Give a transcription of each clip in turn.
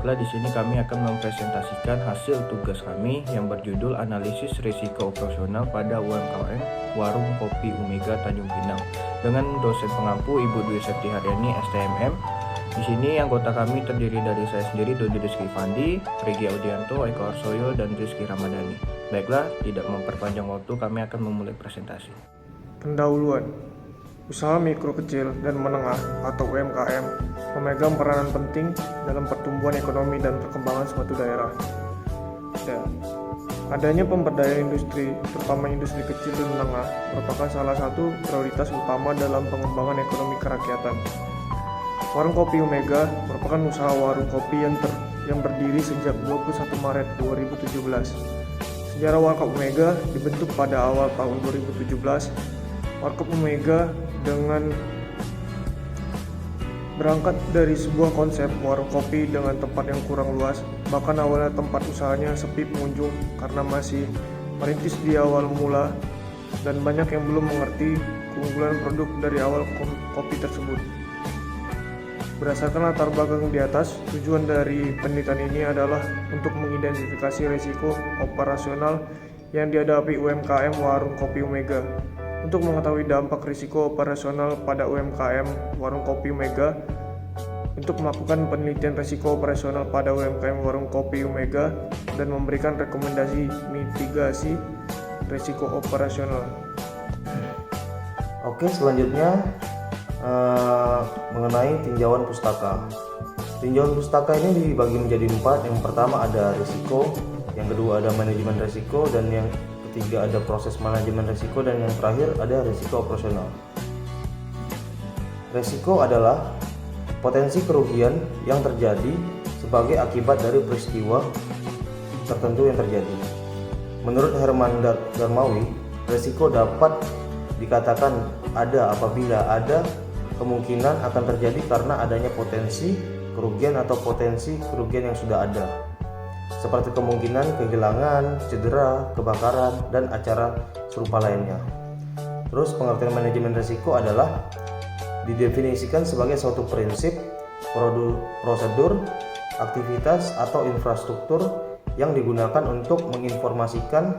Baiklah, di sini kami akan mempresentasikan hasil tugas kami yang berjudul Analisis Risiko Operasional pada UMKM Warung Kopi Umega Tanjung Pinang dengan dosen pengampu Ibu Dwi Septi Haryani, STMM. Di sini anggota kami terdiri dari saya sendiri, Dodi Rizky Fandi, Regi Audianto, Eko Arsoyo, dan Rizky Ramadhani. Baiklah, tidak memperpanjang waktu, kami akan memulai presentasi. Pendahuluan. Usaha mikro kecil dan menengah atau UMKM memegang peranan penting dalam pertumbuhan ekonomi dan perkembangan suatu daerah. Dan adanya pemberdayaan industri, terutama industri kecil dan menengah, merupakan salah satu prioritas utama dalam pengembangan ekonomi kerakyatan. Warung Kopi Umega merupakan usaha warung kopi yang berdiri sejak 21 Maret 2017. Sejarah Warkop Umega dibentuk pada awal tahun 2017. Warkop Umega dengan berangkat dari sebuah konsep warung kopi dengan tempat yang kurang luas. Bahkan awalnya tempat usahanya sepi pengunjung karena masih merintis di awal mula dan banyak yang belum mengerti keunggulan produk dari awal kopi tersebut. Berdasarkan latar belakang di atas, tujuan dari penelitian ini adalah untuk mengidentifikasi risiko operasional yang dihadapi UMKM Warung Kopi Umega. Untuk mengetahui dampak risiko operasional pada UMKM Warung Kopi Umega, untuk melakukan penelitian risiko operasional pada UMKM Warung Kopi Umega dan memberikan rekomendasi mitigasi risiko operasional. Oke, selanjutnya mengenai tinjauan pustaka. Tinjauan pustaka ini dibagi menjadi 4. Yang pertama ada risiko, yang kedua ada manajemen risiko, dan yang ketiga ada proses manajemen risiko, dan yang terakhir ada risiko operasional. Risiko adalah potensi kerugian yang terjadi sebagai akibat dari peristiwa tertentu yang terjadi. Menurut Herman Darmawi, risiko dapat dikatakan ada apabila ada kemungkinan akan terjadi karena adanya potensi kerugian atau potensi kerugian yang sudah ada, seperti kemungkinan kehilangan, cedera, kebakaran, dan acara serupa lainnya. Terus pengertian manajemen risiko adalah didefinisikan sebagai suatu prinsip, prosedur, aktivitas, atau infrastruktur yang digunakan untuk menginformasikan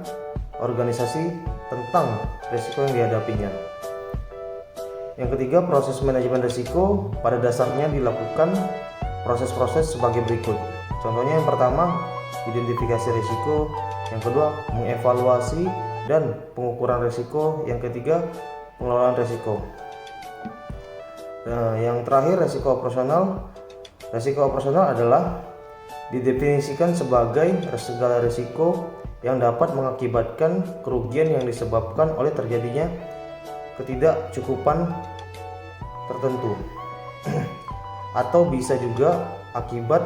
organisasi tentang risiko yang dihadapinya. Yang ketiga, proses manajemen risiko pada dasarnya dilakukan proses-proses sebagai berikut. Contohnya yang pertama, identifikasi risiko, yang kedua, mengevaluasi dan pengukuran risiko, yang ketiga, pengelolaan risiko. Nah, yang terakhir, risiko operasional. Risiko operasional adalah didefinisikan sebagai segala risiko yang dapat mengakibatkan kerugian yang disebabkan oleh terjadinya ketidakcukupan tertentu atau bisa juga akibat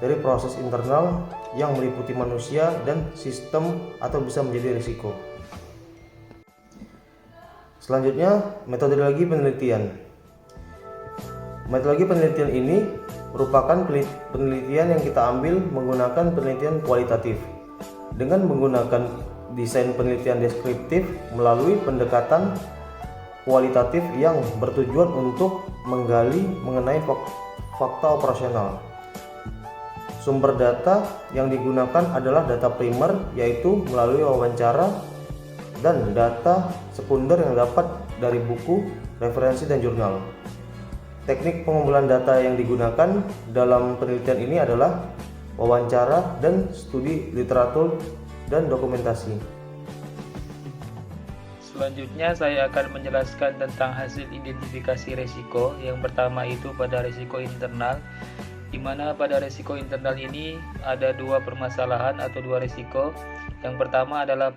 dari proses internal yang meliputi manusia dan sistem atau bisa menjadi risiko. Selanjutnya, metodologi penelitian. Metodologi penelitian ini merupakan penelitian yang kita ambil menggunakan penelitian kualitatif dengan menggunakan desain penelitian deskriptif melalui pendekatan kualitatif yang bertujuan untuk menggali mengenai fakta operasional. Sumber data yang digunakan adalah data primer, yaitu melalui wawancara, dan data sekunder yang dapat dari buku, referensi, dan jurnal. Teknik pengumpulan data yang digunakan dalam penelitian ini adalah wawancara dan studi literatur dan dokumentasi. Selanjutnya saya akan menjelaskan tentang hasil identifikasi risiko. Yang pertama itu pada risiko internal, di mana pada risiko internal ini ada dua permasalahan atau dua risiko. Yang pertama adalah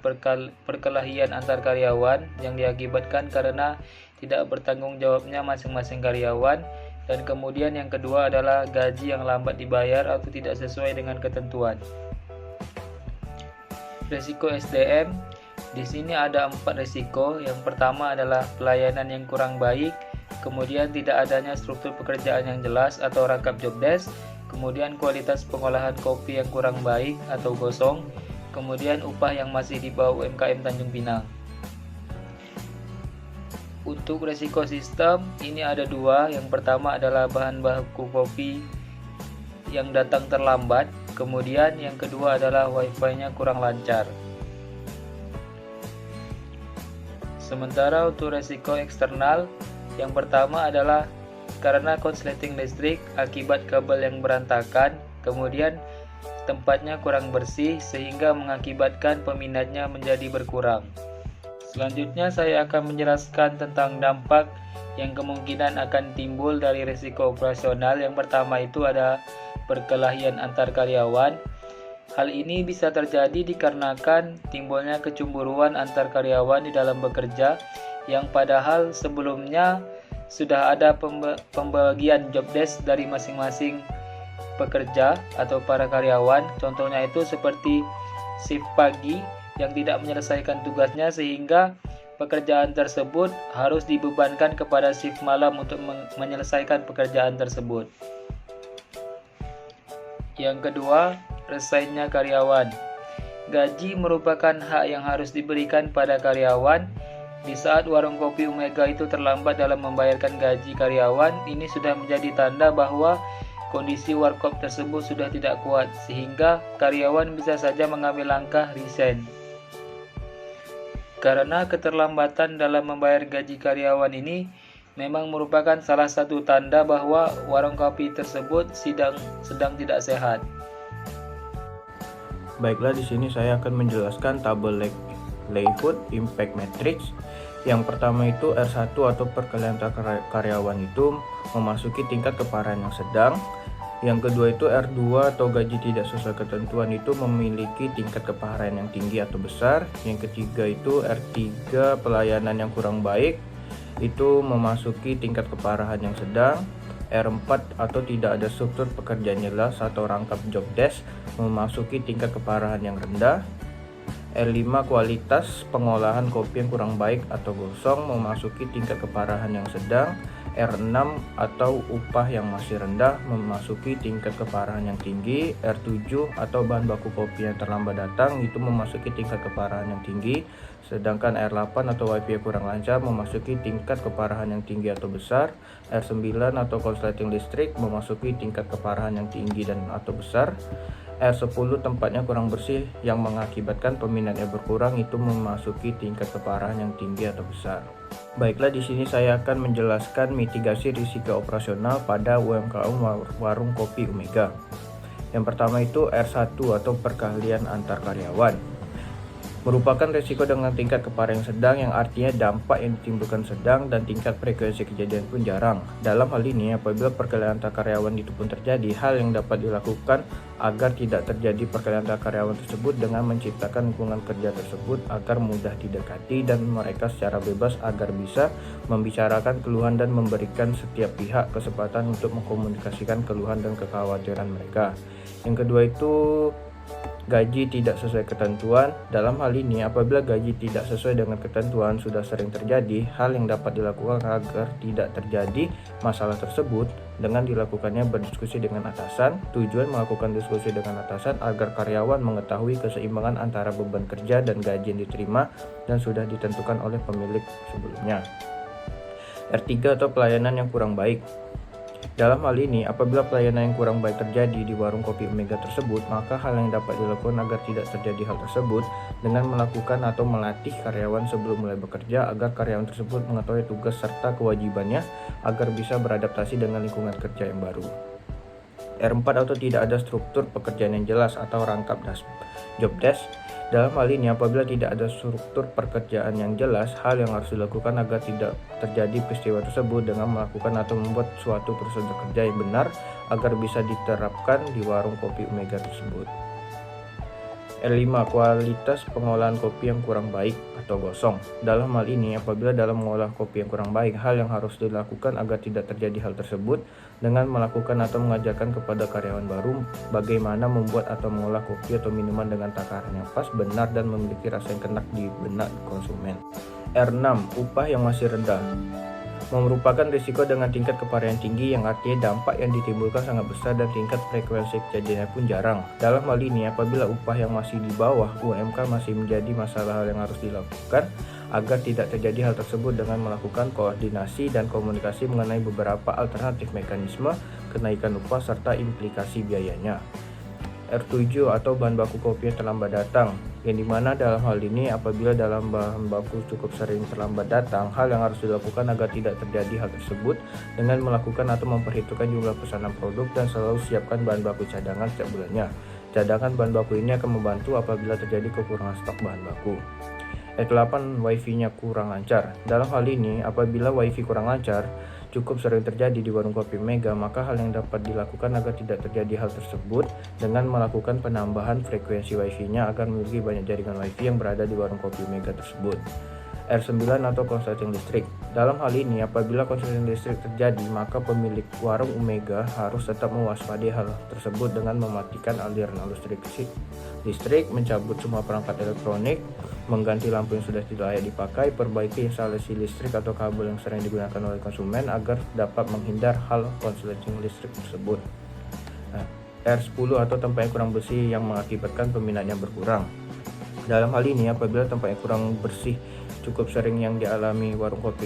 perkelahian antar karyawan yang diakibatkan karena tidak bertanggung jawabnya masing-masing karyawan, dan kemudian yang kedua adalah gaji yang lambat dibayar atau tidak sesuai dengan ketentuan. Risiko SDM, di sini ada 4 risiko. Yang pertama adalah pelayanan yang kurang baik, kemudian tidak adanya struktur pekerjaan yang jelas atau rangkap job desk, kemudian kualitas pengolahan kopi yang kurang baik atau gosong, kemudian upah yang masih di bawah UMKM Tanjung Pinang. Untuk risiko sistem ini ada dua. Yang pertama adalah bahan baku kopi yang datang terlambat, kemudian yang kedua adalah wifi-nya kurang lancar. Sementara untuk resiko eksternal, yang pertama adalah karena konsleting listrik akibat kabel yang berantakan, kemudian tempatnya kurang bersih sehingga mengakibatkan peminatnya menjadi berkurang. Selanjutnya saya akan menjelaskan tentang dampak yang kemungkinan akan timbul dari risiko operasional. Yang pertama itu ada perkelahian antar karyawan. Hal ini bisa terjadi dikarenakan timbulnya kecemburuan antar karyawan di dalam bekerja yang padahal sebelumnya sudah ada pembagian job desk dari masing-masing pekerja atau para karyawan. Contohnya itu seperti shift pagi yang tidak menyelesaikan tugasnya sehingga pekerjaan tersebut harus dibebankan kepada shift malam untuk menyelesaikan pekerjaan tersebut. Yang kedua, resignnya karyawan. Gaji merupakan hak yang harus diberikan pada karyawan. Di saat warung kopi Omega itu terlambat dalam membayarkan gaji karyawan, ini sudah menjadi tanda bahwa kondisi warkop tersebut sudah tidak kuat, sehingga karyawan bisa saja mengambil langkah resign. Karena keterlambatan dalam membayar gaji karyawan ini memang merupakan salah satu tanda bahwa warung kopi tersebut sedang tidak sehat. Baiklah, di sini saya akan menjelaskan tabel Leyhood Impact Matrix. Yang pertama itu R1 atau perkelahian antar karyawan itu memasuki tingkat keparahan yang sedang. Yang kedua itu R2 atau gaji tidak sesuai ketentuan itu memiliki tingkat keparahan yang tinggi atau besar. Yang ketiga itu R3 pelayanan yang kurang baik itu memasuki tingkat keparahan yang sedang. R4 atau tidak ada struktur pekerjaan jelas atau rangkap job desk memasuki tingkat keparahan yang rendah. R5 kualitas pengolahan kopi yang kurang baik atau gosong memasuki tingkat keparahan yang sedang. R6 atau upah yang masih rendah memasuki tingkat keparahan yang tinggi. R7 atau bahan baku kopi yang terlambat datang itu memasuki tingkat keparahan yang tinggi. Sedangkan R8 atau wifi yang kurang lancar memasuki tingkat keparahan yang tinggi atau besar. R9 atau konsleting listrik memasuki tingkat keparahan yang tinggi dan atau besar. R10 tempatnya kurang bersih yang mengakibatkan peminatnya berkurang itu memasuki tingkat keparahan yang tinggi atau besar. Baiklah, di sini saya akan menjelaskan mitigasi risiko operasional pada UMKM warung kopi Omega. Yang pertama itu R1 atau perkelahian antar karyawan. Merupakan risiko dengan tingkat keparahan yang sedang, yang artinya dampak yang ditimbulkan sedang dan tingkat frekuensi kejadian pun jarang. Dalam hal ini, apabila perkelahian antar karyawan itu pun terjadi, hal yang dapat dilakukan agar tidak terjadi perkelahian antar karyawan tersebut dengan menciptakan lingkungan kerja tersebut agar mudah didekati dan mereka secara bebas agar bisa membicarakan keluhan dan memberikan setiap pihak kesempatan untuk mengkomunikasikan keluhan dan kekhawatiran mereka. Yang kedua itu gaji tidak sesuai ketentuan. Dalam hal ini, apabila gaji tidak sesuai dengan ketentuan sudah sering terjadi, hal yang dapat dilakukan agar tidak terjadi masalah tersebut dengan dilakukannya berdiskusi dengan atasan. Tujuan melakukan diskusi dengan atasan agar karyawan mengetahui keseimbangan antara beban kerja dan gaji yang diterima dan sudah ditentukan oleh pemilik sebelumnya. R3 atau pelayanan yang kurang baik. Dalam hal ini, apabila pelayanan yang kurang baik terjadi di warung kopi Omega tersebut, maka hal yang dapat dilakukan agar tidak terjadi hal tersebut dengan melakukan atau melatih karyawan sebelum mulai bekerja agar karyawan tersebut mengetahui tugas serta kewajibannya agar bisa beradaptasi dengan lingkungan kerja yang baru. R4 atau tidak ada struktur pekerjaan yang jelas atau rangkap job desk. Dalam hal ini, apabila tidak ada struktur pekerjaan yang jelas, hal yang harus dilakukan agar tidak terjadi peristiwa tersebut dengan melakukan atau membuat suatu prosedur kerja yang benar agar bisa diterapkan di warung kopi Omega tersebut. R5 kualitas pengolahan kopi yang kurang baik atau gosong. Dalam hal ini, apabila dalam mengolah kopi yang kurang baik, hal yang harus dilakukan agar tidak terjadi hal tersebut dengan melakukan atau mengajarkan kepada karyawan baru bagaimana membuat atau mengolah kopi atau minuman dengan takaran yang pas, benar, dan memiliki rasa yang kena di benak konsumen. R6 upah yang masih rendah. Merupakan risiko dengan tingkat keparahan tinggi yang artinya dampak yang ditimbulkan sangat besar dan tingkat frekuensi kejadiannya pun jarang. Dalam hal ini, apabila upah yang masih di bawah UMK masih menjadi masalah yang harus dilakukan agar tidak terjadi hal tersebut dengan melakukan koordinasi dan komunikasi mengenai beberapa alternatif mekanisme kenaikan upah serta implikasi biayanya. R7 atau bahan baku kopi yang terlambat datang, yang dimana dalam hal ini apabila dalam bahan baku cukup sering terlambat datang, hal yang harus dilakukan agar tidak terjadi hal tersebut dengan melakukan atau memperhitungkan jumlah pesanan produk dan selalu siapkan bahan baku cadangan setiap bulannya. Cadangan bahan baku ini akan membantu apabila terjadi kekurangan stok bahan baku. R8 Wi-Fi-nya kurang lancar. Dalam hal ini, apabila Wi-Fi kurang lancar, cukup sering terjadi di warung kopi Mega, maka hal yang dapat dilakukan agar tidak terjadi hal tersebut dengan melakukan penambahan frekuensi Wi-Fi-nya agar memiliki banyak jaringan Wi-Fi yang berada di warung kopi Mega tersebut. R9 atau konsleting listrik. Dalam hal ini, apabila konsleting listrik terjadi, maka pemilik warung Omega harus tetap mewaspadai hal tersebut dengan mematikan aliran listrik, mencabut semua perangkat elektronik, mengganti lampu yang sudah tidak layak dipakai, perbaiki instalasi listrik atau kabel yang sering digunakan oleh konsumen agar dapat menghindar hal konsleting listrik tersebut. R10 atau tempat yang kurang bersih yang mengakibatkan peminatnya berkurang. Dalam hal ini, apabila tempat yang kurang bersih cukup sering yang dialami warung kopi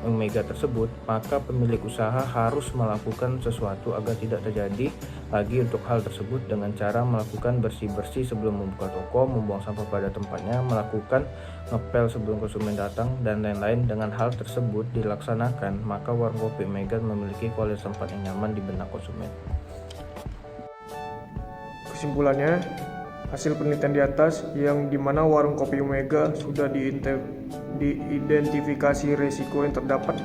Omega tersebut, maka pemilik usaha harus melakukan sesuatu agar tidak terjadi lagi untuk hal tersebut dengan cara melakukan bersih-bersih sebelum membuka toko, membuang sampah pada tempatnya, melakukan ngepel sebelum konsumen datang, dan lain-lain. Dengan hal tersebut dilaksanakan, maka warung kopi Omega memiliki kualitas tempat yang nyaman di benak konsumen. Kesimpulannya, hasil penelitian di atas yang dimana warung kopi Omega sudah diidentifikasi resiko yang terdapat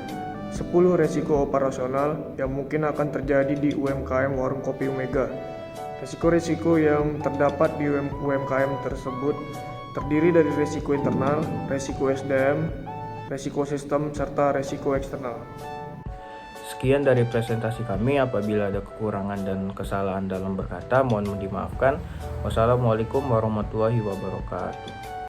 10 resiko operasional yang mungkin akan terjadi di UMKM warung kopi Omega. Resiko-resiko yang terdapat di UMKM tersebut terdiri dari resiko internal, resiko SDM, resiko sistem, serta resiko eksternal. Sekian dari presentasi kami. Apabila ada kekurangan dan kesalahan dalam berkata, mohon dimaafkan. Wassalamualaikum warahmatullahi wabarakatuh.